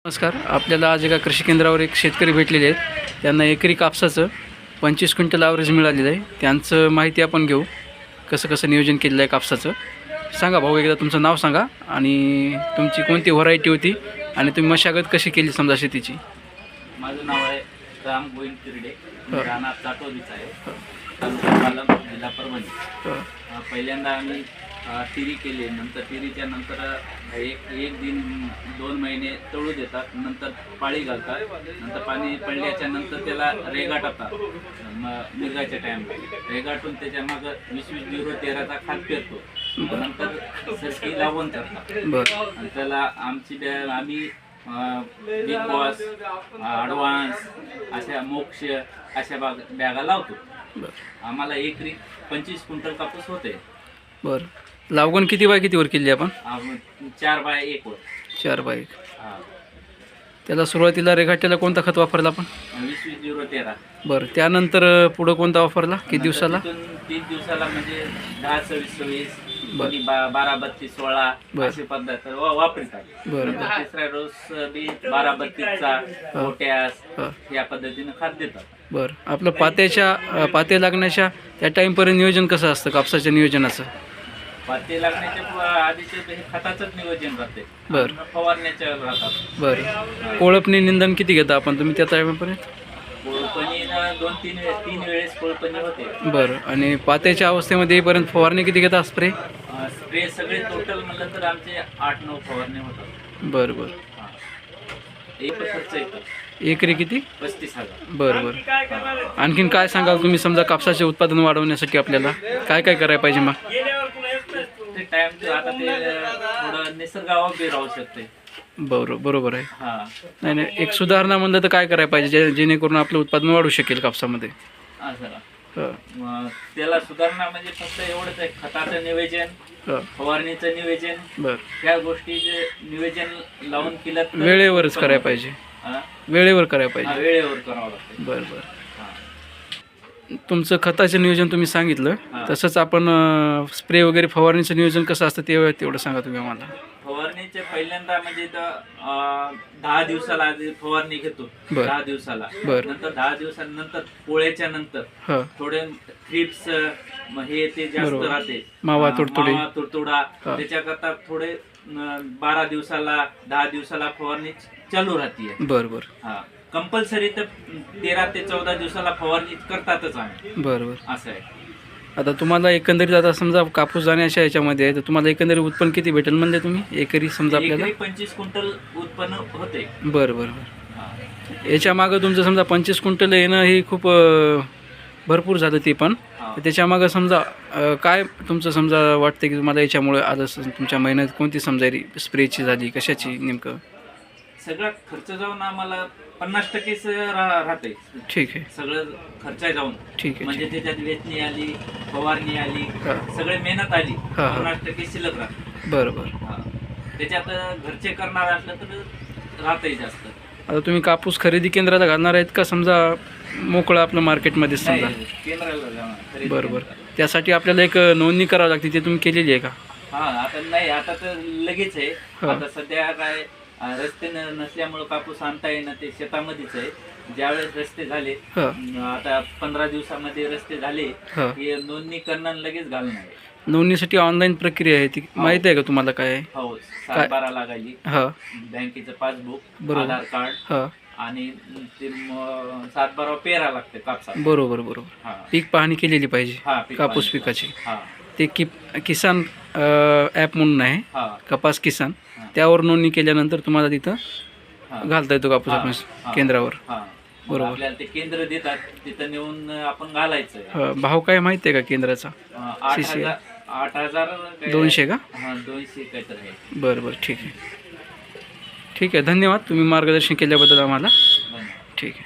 नमस्कार. आपल्याला आज एका कृषी केंद्रावर एक शेतकरी भेटलेले आहेत. त्यांना एकरी कापसाचं 25 क्विंटल ॲव्हरेज मिळालेलं आहे. त्यांचं माहिती आपण घेऊ, कसं कसं नियोजन केलेलं आहे कापसाचं. सांगा भाऊ, एकदा तुमचं नाव सांगा आणि तुमची कोणती व्हरायटी होती आणि तुम्ही मशागत कशी केली समजा शेतीची. माझं नाव आहे राम गोविंद तिरडे, राहणार चाटोलीचा आहे, तालुका पालम, जिल्हा परभणी. पहिल्यांदा आम्ही तिरी केली. नंतर तिरीच्या नंतर एक दिन 2 महिने तळू देतात, नंतर पाळी घालतात, नंतर पाणी पडल्याच्या नंतर त्याला रेगाटतात. निघायच्या टाईमला रेगाटून त्याच्या मागं 20-20-0-13चा खात पेरतो. नंतर सरकी लावून करतात. आणि त्याला आम्ही बिग बॉस, ॲडव्हान्स, अशा मोक्ष अशा बॅगा लावतो. आम्हाला एकरी 25 क्विंटल कापूस होते. बरं, लागवण किती बाय कितीवर केली आपण? 4 बाय 1 वर. 4 बाय 1. त्याला सुरुवातीला रेघाट्याला कोणता खत वापरला आपण? 20-20-13. बरं, त्यानंतर पुढं कोणता वापरला? किती दिवसाला? 3 दिवसाला म्हणजे 10-26-26, 12-32-16 अशी पद्धत वापरतात. बरं. तिसऱ्या रोज बी 12-32चा पोटॅश या पद्धतीने खत देतात. बरं, आपलं पाते लागण्याच्या त्या टाईमपर्यंत नियोजन कसं असतं कापसाच्या नियोजनाचं? पाते लागण्याच्या आधीचे हे खताचंच नियोजन राहते. बरं. फवारण्याच्या राहतात. बरं, कोळपणी निंदन किती घेता आपण तुम्ही त्या टाईमपर्यंत? कोळपणी 2-3 वेळेस कोळपणी होते. बरं, आणि पात्याच्या अवस्थेमध्ये येईपर्यंत फवारणी किती घेता? स्प्रे सगळे टोटल म्हणलं तर आमचे 8-9 फवारणी होतात. बरं बरं. एक खर्च येतो एकरी किती? 35,000. बरं बरं. आणखीन काय सांगाल तुम्ही समजा कापसाचे उत्पादन वाढवण्यासाठी आपल्याला काय काय करायला पाहिजे मग? ते टाइम आता ते थोडं निसर्गावर बी राहू शकते. बरोबर आहे. नाही नाही, एक सुधारणा म्हणलं तर काय करायला पाहिजे जेणेकरून आपलं उत्पादन वाढू शकेल कापसामध्ये? त्याला सुधारणा म्हणजे फक्त एवढंच आहे, खताचं नियोजन, फवारणीचं नियोजन. बरं, त्या गोष्टीचे नियोजन लावून केलं वेळेवरच करायला पाहिजे. वेळेवर करायला पाहिजे. वेळेवर करावं लागतं. बरं बरं. तुमचं खताचं नियोजन तुम्ही सांगितलं, तसंच आपण स्प्रे वगैरे फवारणीचं नियोजन कसं असतं तेवढं सांगा तुम्ही आम्हाला. फवारणीचे पहिल्यांदा म्हणजे 10 दिवसाला आधी फवारणी घेतो. 10 दिवसाला. नंतर 10 दिवसानंतर पोळ्याच्या नंतर थोडे थ्रिप्स हे ते जास्त राहते, मावा तुडतुडा, त्याच्याकरता थोडे 12 दिवसाला 10 दिवसाला फवारणी चालू राहते. बरोबर. कंपल्सरी तर 13 ते 14 दिवसाला फवारणी करतातच आम्ही. बरोबर. असं आहे. आता तुम्हाला एकंदरीत आता समजा कापूस जाण्याच्या ह्याच्यामध्ये आहे तर तुम्हाला एकंदरीत उत्पन्न किती भेटेल म्हणजे तुम्ही एकरी समजा आपल्याला? 25 क्विंटल उत्पन्न होते. बरं. याच्या मागं तुमचं समजा 25 क्विंटल येणं हे खूप भरपूर झालं ते पण. त्याच्या मागं समजा काय तुमचं समजा वाटतं की तुम्हाला याच्यामुळे आज तुमच्या मेहनत कोणती समजायली, स्प्रेची झाली कशाची नेमकं? सगळा खर्च जाऊन आम्हाला 50% राहते. ठीक आहे. सगळं खर्च जाऊन ठीक आहे. म्हणजे त्याच्यात वेचणी आली, फवारणी आली, सगळे मेहनत आली, 50% शिल्लक राहते. बरोबर. त्याच्यात घरचे करणार असलं तर राहतही जास्त. आता तुम्ही कापूस खरेदी केंद्राला घालणार आहेत का समजा मोकळं आपलं मार्केटमध्ये समजा? केंद्राला जाणार. बरोबर. त्यासाठी आपल्याला एक नोंदणी करावी लागते, ते तुम्ही केलेली आहे का? आता नाही, आता तर लगेच आहे. आता सध्या काय रस्ते नसल्यामुळे कापूस आणता येईना, ते शेतामध्येच आहे. ज्यावेळेस रस्ते झाले, आता 15 दिवसामध्ये रस्ते झाले की नोंदणी करणं लगेच घालणार. नोंदणीसाठी ऑनलाईन प्रक्रिया आहे ती माहिती आहे का तुम्हाला? काय आहे? हो, 7-12 लागायची. बँकेचं पासबुक, आधार कार्ड आणि ते 7-12 पेरा लागते कापसा. बरोबर. पीक पाहणी केलेली पाहिजे कापूस पिकाची. ते किसान ॲप म्हणून आहे, कपास किसान, त्यावर नोंदणी केल्यानंतर तुम्हाला तिथं घालता येतो कापूस आपण केंद्रावर. बरोबर. आपल्याला ते केंद्र देतात, तिथं नेऊन आपण घालायचं. भाव काय माहिती आहे का केंद्राचा? 8,200 का? 200 काहीतरी आहे. बरं. ठीक आहे. धन्यवाद तुम्ही मार्गदर्शन केल्याबद्दल आम्हाला. ठीक आहे.